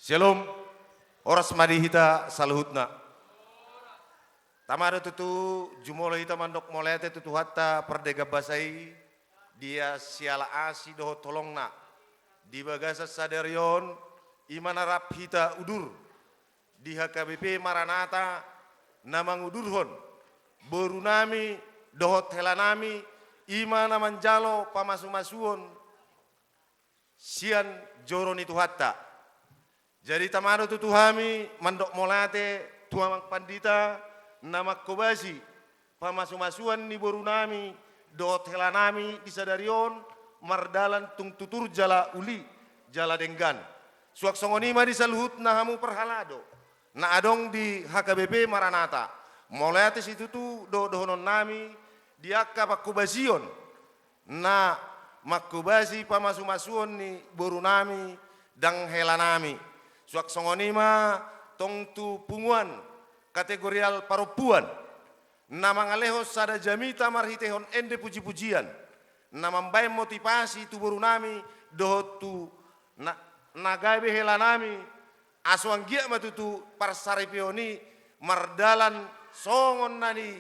Shalom, oras madihita saluhutna. Tamado tutu jumolo hita mandok molete tutu hatta perdega basai dia siala asi doho tolongna. Di bagasa sadarion imana rap hita udur di HKBP Maranata namang udurhon borunami doho telanami imana manjalo pamasu-masuon sian joron itu hatta. Jadi tamado tu tuhami mandok molate tuamang pandita nama kobasi pamasu-masuan ni borunami dohot helanami di sadarion mardalan tung tutur jala uli jala denggan suak songonima di saluhut nahamu perhalado na adong di HKBP Maranata molate situ tu dohonon nami diakka pakubasion na makubasi pamasu-masuan ni borunami dang helanami suak songonima tong tu punguan kategorial parupuan nama ngalehos sada jamita marhitehon ende puji-pujian nama mbae motivasi tu borunami dohotu nagabe helanami aswang gia matutu parsaripioni mardalan songon nani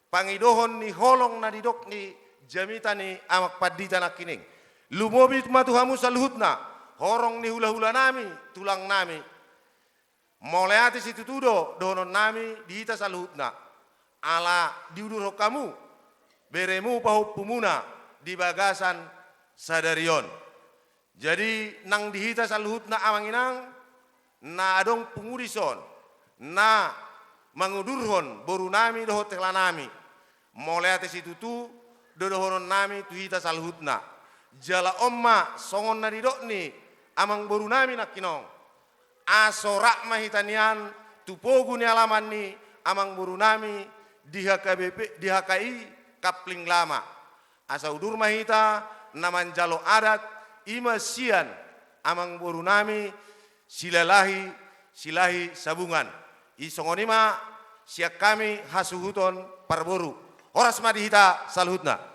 pangidohon ni holong nadi dok ni jamita ni amak padita nakining lumobit matuhamu saluhutna horong ni hula-hula nami, tulang nami. Moleati situ tudo, donon nami dihita saluhutna. Ala diudur kamu, beremu pahu pumuna di bagasan sadarion. Jadi nang dihita saluhutna amanginang, na adong pungudison, na mangudurhon boru nami doho telanami. Moleati situ tu, dodohonon nami tuhita saluhutna. Jala omma songon nadidok ni, amang boru nami nakinong asorak mahitanian tupogu ni alaman ni amang boru nami di HKBP di HKI Kapling Lama asa udur mahita naman jalo adat imasian amang boru nami silahi sabungan isongonima siak kami hasuhuton parboru horas madihita saluhutna.